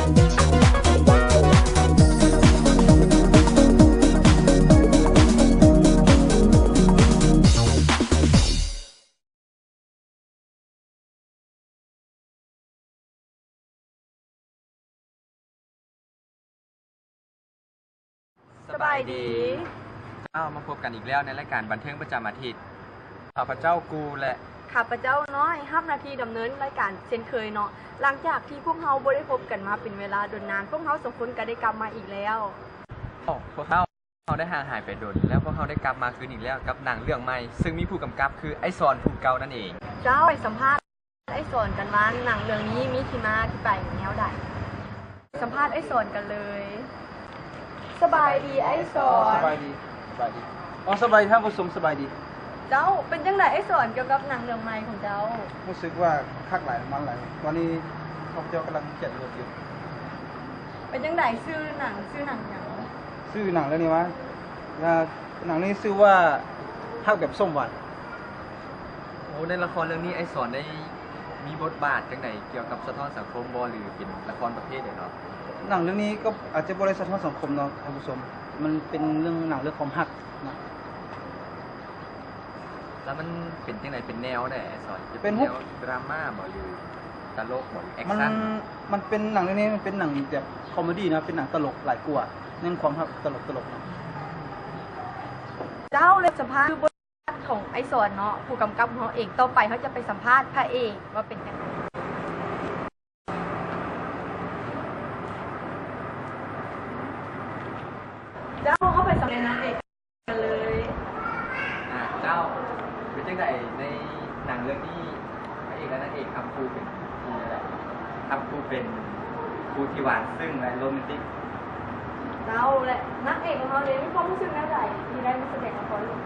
สบายดีมาพบกันอีกแล้วในรายการบันเทิงประจำอาทิตย์ข้าพเจ้ากูและข้าพเจ้าน้อยรับหน้าที่ดำเนินรายการเช่นเคยเนาะหลังจากที่พวกเราบ่ได้พบกันมาเป็นเวลาโดนนานพวกเราสองคนก็ได้กลับมาอีกแล้วพวกเขาได้ห่างหายไปโดนแล้วพวกเขาได้กลับมาคืนอีกแล้วกับหนังเรื่องใหม่ซึ่งมีผู้กำกับคือไอซอนภูเก่านั่นเองเจ้าไปสัมภาษณ์ไอซอนกันว่าหนังเรื่องนี้มีที่มาที่ไปแนวใดสัมภาษณ์ไอซอนกันเลยสบายดีไอซอนสบายดีสบายท่านผู้ชมสบายดีเจ้าเป็นจังไดไอซอนเกี่ยวกับหนังเรื่องใหม่ของเจ้ารู้สึกว่าคักหลายมันหลายตอนนี้ข้าพเจ้ากำลังเขียนบทอยู่เป็นจังไดชื่อหนังอย่างชื่อหนังเรื่องนี้วะหนังนี้ชื่อว่าฮักแบบส้มหวานโอ้ในละครเรื่องนี้ไอซอนได้มีบทบาทจังไดเกี่ยวกับสะท้อนสังคมบ่หรือเป็นละครประเภทเนาะหนังเรื่องนี้ก็อาจจะบริษัททอดสังคมเนาะท่านผู้ชมมันเป็นเรื่องหนังเรื่องความฮักนะแล้วมันเป็นจังไดเป็นแนวได้ไอซอนเป็นแนวดราม่าบ่หรือตลกบ่แอคชั่นมันเป็นหนังเรื่องนี้มันเป็นหนังแบบคอมเมดี้นะเป็นหนังตลกหลายกว่าเน้นความฮักตลกนะเจ้าเลยสัมภาษณ์คือบทบาทของไอซอนเนาะผู้กำกับของเขาเองต่อไปเขาจะไปสัมภาษณ์พระเอกว่าเป็นยังไงเจ้าเข้าไปสัมภาษณ์นางเอกกันเลยเจ้าเป็นจังไดในหนังเรื่องนี้พระเอกและนางเอกทำคู่เป็นคู่อะไรทำคู่เป็นคู่ที่หวานซึ้งและโรแมนติกเราแหละนักเอกของเราเลยมีความรู้สึกน่าใจที่ได้มาแสดงละครรู้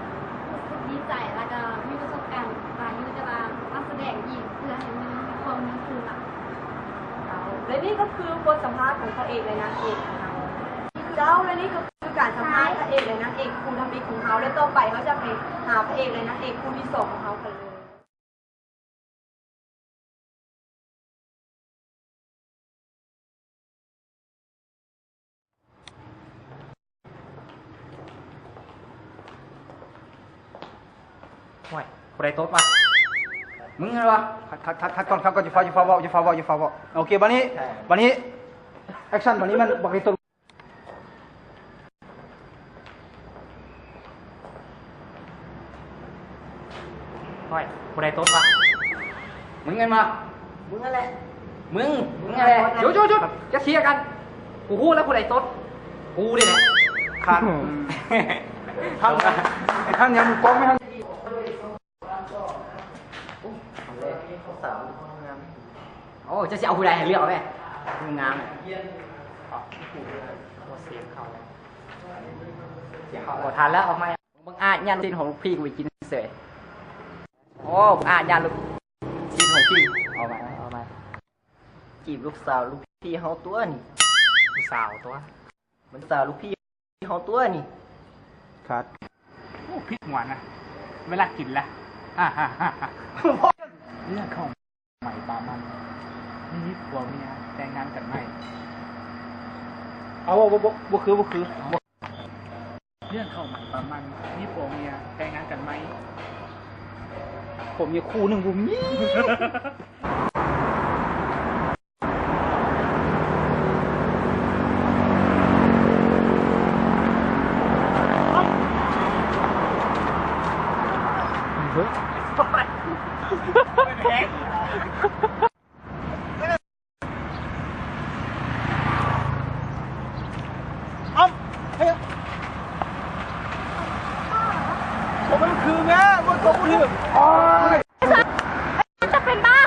สึกดีใจแล้วก็มีประสบการณ์หลายที่จะมาแสดงอีกเพื่อให้มันมีความน่าคือหลักและนี่ก็คือบทสัมภาษณ์ของพระเอกและนางเอกของเราเจ้าและนี่ก็คือการสัมภาษณ์พระเอกและนางเอกคู่ทำอีกของเขาและต่อไปเขาจะไปหาพระเอกและนางเอกคู่ที่สองของเขากันเลยห่วยผู้ใดโต๊ดวะมึงไงวะคัดก่อนอย่าฟ้าวโอเควันนี้แอคชั่นวันนี้มันบอกให้ตัวห่วยผู้ใดโต๊ดวะมึงไงมามึงอะไรมึงอะไรหยุดจะเชียร์กันกูพูดแล้วผู้ใดโต๊ดกูดิเนี่ยขาดท่านยังฟ้องไม่ทันโอ้จะเอาผู้ใดให้เลือกเอาไหมมึงงามเสียเขาทานแล้วออกมามึงญาติของลูกพี่กูไปกินเสยโอ้ญาติลูกชิ้นของพี่เอามาจีบลูกสาวลูกพี่เขาตัวนี่ลูกสาวตัวมันสาวลูกพี่เขาตัวนี่ครับโอ้พริกหวานนะเวลากินแล้วเรื่องของใหม่ปามันนี่ผัวเมียแต่งงานกันไหมเอาบ่คือเรื่องเข้าใหม่ปามันนี่ผัวเมียแต่งงานกันไหมผมมีคู่หนึ่งผมนี่ผมมันคือแม่มันตกมือจะเป็นบ้า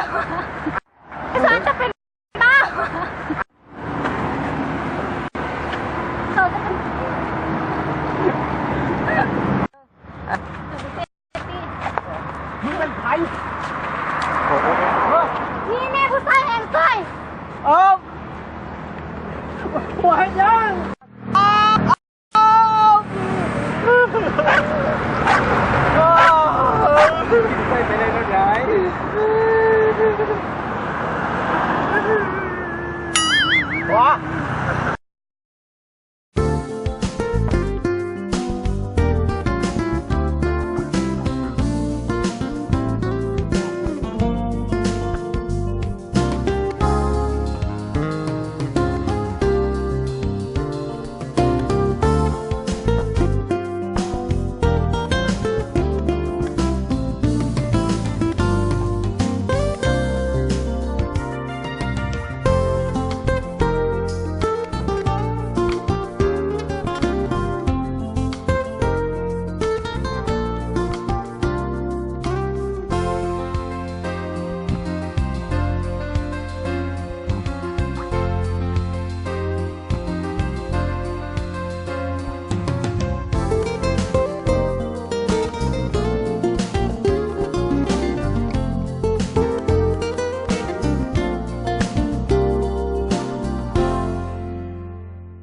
จะเป็นบ้าเขาจะเป็นมึงเป็นใครนี่แม่ผู้ชายแห่งใจหัวยังไม่ไปเลยนะยายโอ้ ว้า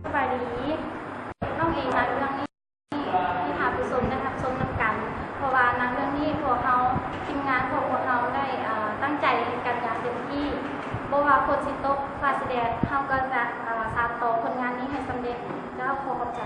สบายดีน้องเองนะเรื่องนี้ที่หาผู้ชมนะครับชมนำกัน เพราะว่านังเรื่องนี้พวกเขาทีมงานพวกเขาได้ตั้งใจกันอย่างเต็มที่บ่ว่าคนสิตกฟ้าสิแดดเขาก็จะสานต่อผลงานนี้ให้สำเร็จแล้วขอขอบใจ